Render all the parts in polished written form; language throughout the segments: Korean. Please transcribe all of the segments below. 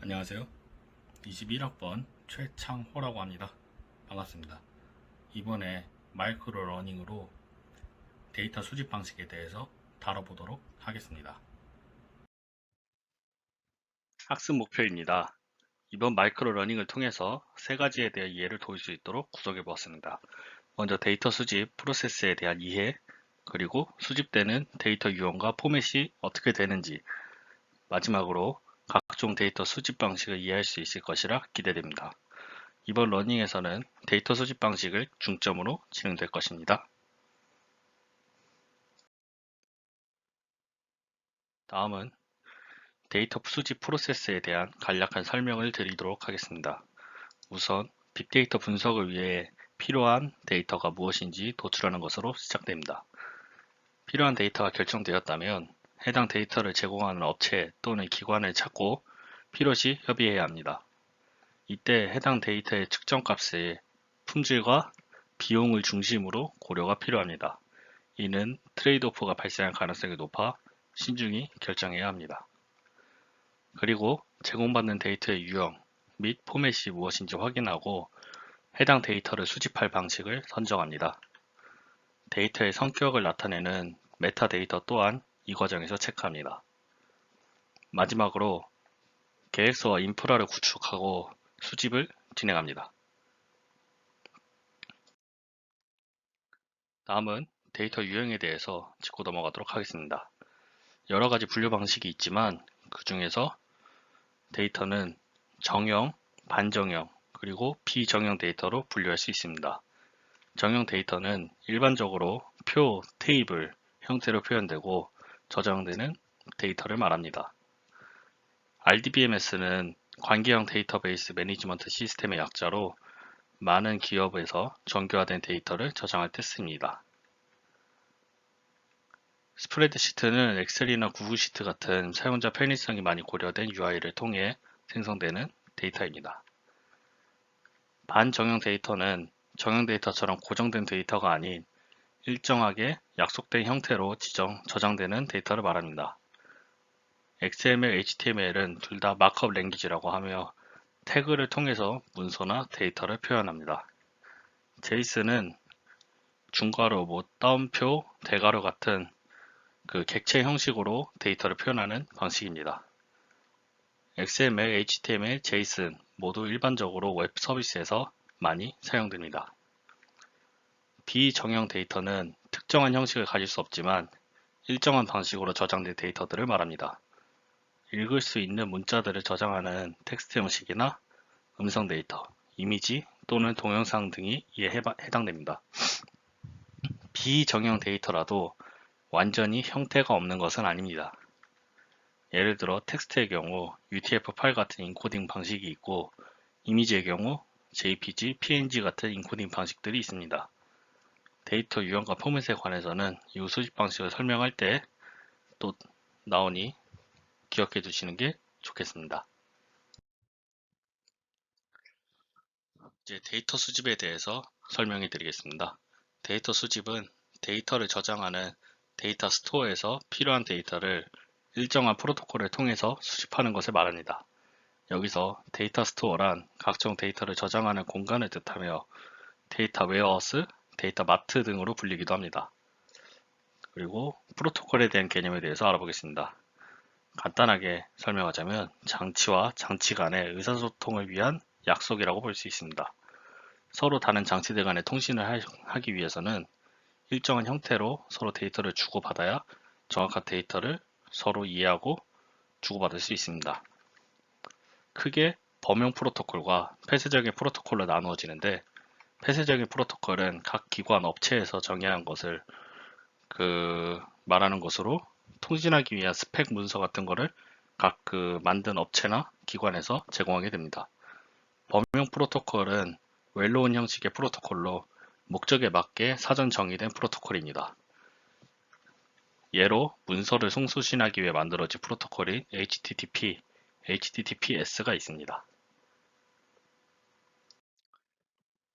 안녕하세요. 21학번 최창호라고 합니다. 반갑습니다. 이번에 마이크로 러닝으로 데이터 수집 방식에 대해서 다뤄보도록 하겠습니다. 학습 목표입니다. 이번 마이크로 러닝을 통해서 세 가지에 대한 이해를 도울 수 있도록 구성해 보았습니다. 먼저 데이터 수집 프로세스에 대한 이해, 그리고 수집되는 데이터 유형과 포맷이 어떻게 되는지, 마지막으로 각종 데이터 수집 방식을 이해할 수 있을 것이라 기대됩니다. 이번 러닝에서는 데이터 수집 방식을 중점으로 진행될 것입니다. 다음은 데이터 수집 프로세스에 대한 간략한 설명을 드리도록 하겠습니다. 우선 빅데이터 분석을 위해 필요한 데이터가 무엇인지 도출하는 것으로 시작됩니다. 필요한 데이터가 결정되었다면 해당 데이터를 제공하는 업체 또는 기관을 찾고 필요시 협의해야 합니다. 이때 해당 데이터의 측정 값의 품질과 비용을 중심으로 고려가 필요합니다. 이는 트레이드오프가 발생할 가능성이 높아 신중히 결정해야 합니다. 그리고 제공받는 데이터의 유형 및 포맷이 무엇인지 확인하고 해당 데이터를 수집할 방식을 선정합니다. 데이터의 성격을 나타내는 메타데이터 또한 이 과정에서 체크합니다. 마지막으로 계획서와 인프라를 구축하고 수집을 진행합니다. 다음은 데이터 유형에 대해서 짚고 넘어가도록 하겠습니다. 여러 가지 분류 방식이 있지만 그 중에서 데이터는 정형, 반정형, 그리고 비정형 데이터로 분류할 수 있습니다. 정형 데이터는 일반적으로 표, 테이블 형태로 표현되고 저장되는 데이터를 말합니다. RDBMS는 관계형 데이터베이스 매니지먼트 시스템의 약자로 많은 기업에서 정교화된 데이터를 저장할 때 씁니다. 스프레드시트는 엑셀이나 구글 시트 같은 사용자 편의성이 많이 고려된 UI를 통해 생성되는 데이터입니다. 반정형 데이터는 정형 데이터처럼 고정된 데이터가 아닌 일정하게 약속된 형태로 저장되는 데이터를 말합니다. XML, HTML은 둘 다 마크업 랭귀지라고 하며 태그를 통해서 문서나 데이터를 표현합니다. JSON은 중괄호, 따옴표, 대괄호 같은 객체 형식으로 데이터를 표현하는 방식입니다. XML, HTML, JSON 모두 일반적으로 웹 서비스에서 많이 사용됩니다. 비정형 데이터는 특정한 형식을 가질 수 없지만 일정한 방식으로 저장된 데이터들을 말합니다. 읽을 수 있는 문자들을 저장하는 텍스트 형식이나 음성 데이터, 이미지 또는 동영상 등이 이에 해당됩니다. 비정형 데이터라도 완전히 형태가 없는 것은 아닙니다. 예를 들어 텍스트의 경우 UTF-8 같은 인코딩 방식이 있고 이미지의 경우 JPG, PNG 같은 인코딩 방식들이 있습니다. 데이터 유형과 포맷에 관해서는 이후 수집 방식을 설명할 때 또 나오니 기억해 두시는 게 좋겠습니다. 이제 데이터 수집에 대해서 설명해 드리겠습니다. 데이터 수집은 데이터를 저장하는 데이터 스토어에서 필요한 데이터를 일정한 프로토콜을 통해서 수집하는 것을 말합니다. 여기서 데이터 스토어란 각종 데이터를 저장하는 공간을 뜻하며 데이터 웨어하우스, 데이터 마트 등으로 불리기도 합니다. 그리고 프로토콜에 대한 개념에 대해서 알아보겠습니다. 간단하게 설명하자면 장치와 장치 간의 의사소통을 위한 약속이라고 볼 수 있습니다. 서로 다른 장치들 간의 통신을 하기 위해서는 일정한 형태로 서로 데이터를 주고받아야 정확한 데이터를 서로 이해하고 주고받을 수 있습니다. 크게 범용 프로토콜과 폐쇄적인 프로토콜로 나누어지는데 폐쇄적인 프로토콜은 각 기관 업체에서 정의한 것을 말하는 것으로 통신하기 위한 스펙 문서 같은 거를 각 만든 업체나 기관에서 제공하게 됩니다. 범용 프로토콜은 웰로운 형식의 프로토콜로 목적에 맞게 사전 정의된 프로토콜입니다. 예로 문서를 송수신하기 위해 만들어진 프로토콜인 HTTP, HTTPS가 있습니다.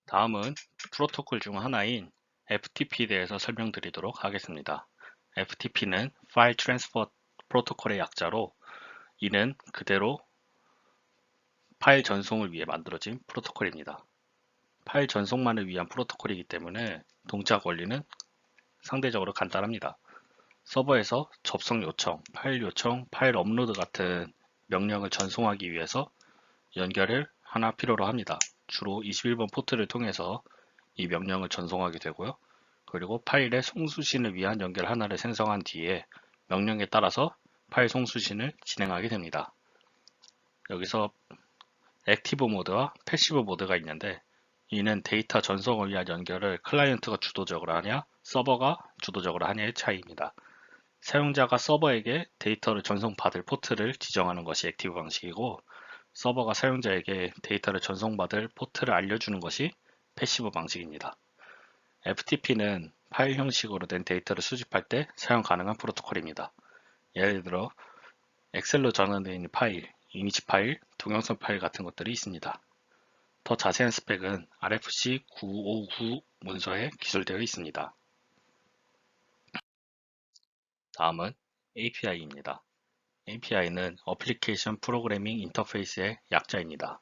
다음은 프로토콜 중 하나인 FTP에 대해서 설명드리도록 하겠습니다. FTP는 파일 트랜스퍼 프로토콜의 약자로 이는 그대로 파일 전송을 위해 만들어진 프로토콜입니다. 파일 전송만을 위한 프로토콜이기 때문에 동작 원리는 상대적으로 간단합니다. 서버에서 접속 요청, 파일 업로드 같은 명령을 전송하기 위해서 연결을 하나 필요로 합니다. 주로 21번 포트를 통해서 이 명령을 전송하게 되고요. 그리고 파일의 송수신을 위한 연결 하나를 생성한 뒤에 명령에 따라서 파일 송수신을 진행하게 됩니다. 여기서 액티브 모드와 패시브 모드가 있는데 이는 데이터 전송을 위한 연결을 클라이언트가 주도적으로 하냐, 서버가 주도적으로 하냐의 차이입니다. 사용자가 서버에게 데이터를 전송받을 포트를 지정하는 것이 액티브 방식이고 서버가 사용자에게 데이터를 전송받을 포트를 알려주는 것이 패시브 방식입니다. FTP는 파일 형식으로 된 데이터를 수집할 때 사용 가능한 프로토콜입니다. 예를 들어 엑셀로 저장되어 있는 파일, 이미지 파일, 동영상 파일 같은 것들이 있습니다. 더 자세한 스펙은 RFC 959 문서에 기술되어 있습니다. 다음은 API입니다. API는 어플리케이션 프로그래밍 인터페이스의 약자입니다.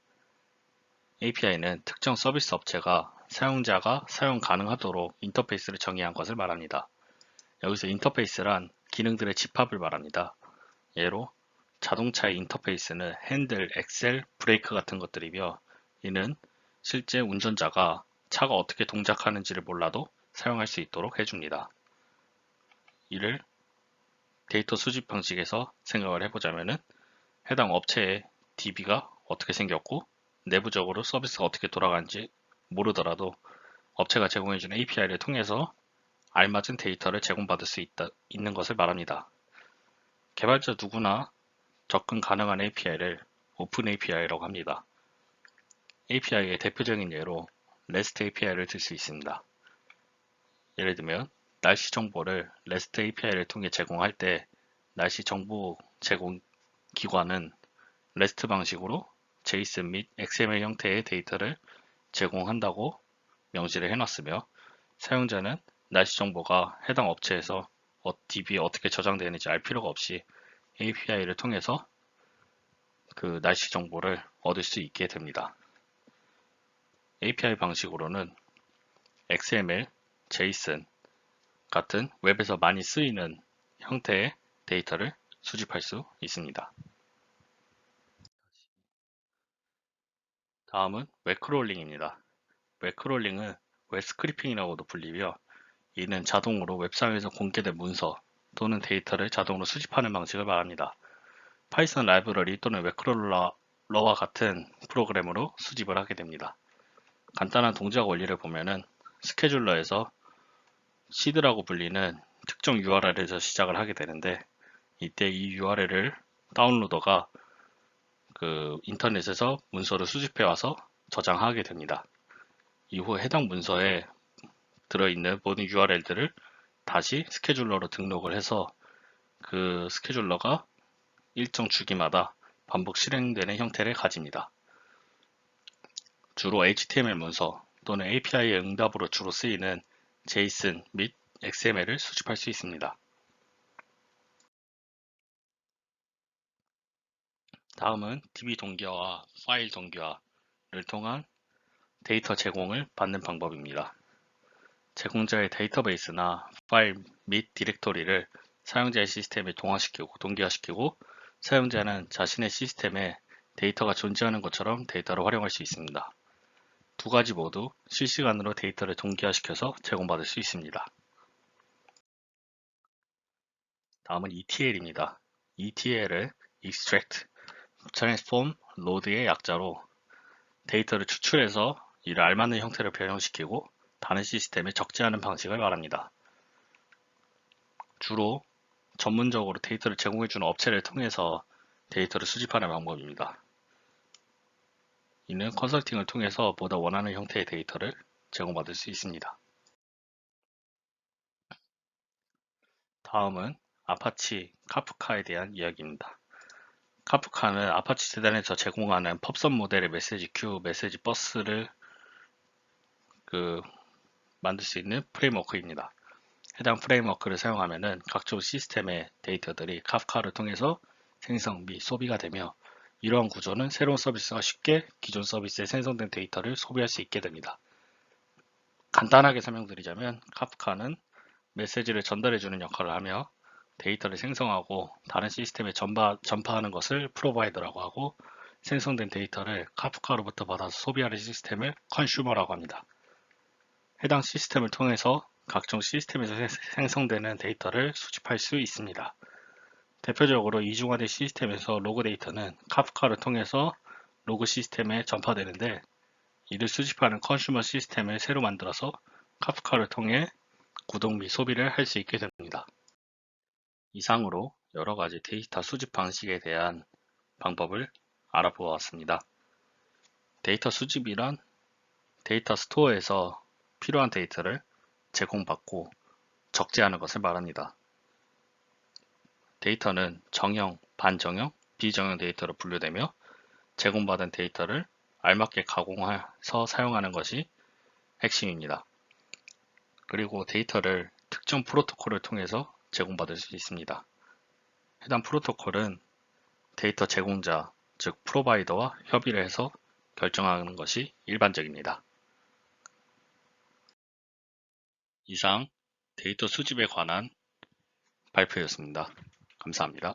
API는 특정 서비스 업체가 사용자가 사용 가능하도록 인터페이스를 정의한 것을 말합니다. 여기서 인터페이스란 기능들의 집합을 말합니다. 예로 자동차의 인터페이스는 핸들, 엑셀, 브레이크 같은 것들이며 이는 실제 운전자가 차가 어떻게 동작하는지를 몰라도 사용할 수 있도록 해줍니다. 이를 데이터 수집 방식에서 생각을 해보자면 해당 업체의 DB가 어떻게 생겼고 내부적으로 서비스가 어떻게 돌아가는지 모르더라도 업체가 제공해주는 API를 통해서 알맞은 데이터를 제공받을 수 있는 것을 말합니다. 개발자 누구나 접근 가능한 API를 오픈 API라고 합니다. API의 대표적인 예로 REST API를 들 수 있습니다. 예를 들면 날씨 정보를 REST API를 통해 제공할 때 날씨 정보 제공 기관은 REST 방식으로 JSON 및 XML 형태의 데이터를 제공한다고 명시를 해놨으며 사용자는 날씨 정보가 해당 업체에서 DB에 어떻게 저장되는지 알 필요가 없이 API를 통해서 그 날씨 정보를 얻을 수 있게 됩니다. API 방식으로는 XML, JSON 같은 웹에서 많이 쓰이는 형태의 데이터를 수집할 수 있습니다. 다음은 웹크롤링입니다. 웹크롤링은 웹스크리핑이라고도 불리며 이는 자동으로 웹상에서 공개된 문서 또는 데이터를 자동으로 수집하는 방식을 말합니다. 파이썬 라이브러리 또는 웹크롤러와 같은 프로그램으로 수집을 하게 됩니다. 간단한 동작 원리를 보면은 스케줄러에서 시드라고 불리는 특정 URL에서 시작을 하게 되는데 이때 이 URL을 다운로더가 그 인터넷에서 문서를 수집해 와서 저장하게 됩니다. 이후 해당 문서에 들어있는 모든 URL들을 다시 스케줄러로 등록을 해서 그 스케줄러가 일정 주기마다 반복 실행되는 형태를 가집니다. 주로 HTML 문서 또는 API의 응답으로 주로 쓰이는 JSON 및 XML을 수집할 수 있습니다. 다음은 DB 동기화와 파일 동기화를 통한 데이터 제공을 받는 방법입니다. 제공자의 데이터베이스나 파일 및 디렉토리를 사용자의 시스템에 동기화시키고 사용자는 자신의 시스템에 데이터가 존재하는 것처럼 데이터를 활용할 수 있습니다. 두 가지 모두 실시간으로 데이터를 동기화시켜서 제공받을 수 있습니다. 다음은 ETL입니다. ETL은 Extract, Transform, Load의 약자로 데이터를 추출해서 이를 알맞는 형태로 변형시키고 다른 시스템에 적재하는 방식을 말합니다. 주로 전문적으로 데이터를 제공해주는 업체를 통해서 데이터를 수집하는 방법입니다. 이는 컨설팅을 통해서 보다 원하는 형태의 데이터를 제공받을 수 있습니다. 다음은 아파치 카프카에 대한 이야기입니다. 카프카는 아파치 재단에서 제공하는 펍섬 모델의 메시지 큐, 메시지 버스를 만들 수 있는 프레임워크입니다. 해당 프레임워크를 사용하면 각종 시스템의 데이터들이 카프카를 통해서 생성 및 소비가 되며 이러한 구조는 새로운 서비스가 쉽게 기존 서비스에 생성된 데이터를 소비할 수 있게 됩니다. 간단하게 설명드리자면 카프카는 메시지를 전달해주는 역할을 하며 데이터를 생성하고 다른 시스템에 전파하는 것을 프로바이더라고 하고 생성된 데이터를 카프카로부터 받아서 소비하는 시스템을 컨슈머라고 합니다. 해당 시스템을 통해서 각종 시스템에서 생성되는 데이터를 수집할 수 있습니다. 대표적으로 이중화된 시스템에서 로그 데이터는 카프카를 통해서 로그 시스템에 전파되는데 이를 수집하는 컨슈머 시스템을 새로 만들어서 카프카를 통해 구독 및 소비를 할 수 있게 됩니다. 이상으로 여러 가지 데이터 수집 방식에 대한 방법을 알아보았습니다. 데이터 수집이란 데이터 스토어에서 필요한 데이터를 제공받고 적재하는 것을 말합니다. 데이터는 정형, 반정형, 비정형 데이터로 분류되며 제공받은 데이터를 알맞게 가공해서 사용하는 것이 핵심입니다. 그리고 데이터를 특정 프로토콜을 통해서 제공받을 수 있습니다. 해당 프로토콜은 데이터 제공자, 즉 프로바이더와 협의를 해서 결정하는 것이 일반적입니다. 이상 데이터 수집에 관한 발표였습니다. 감사합니다.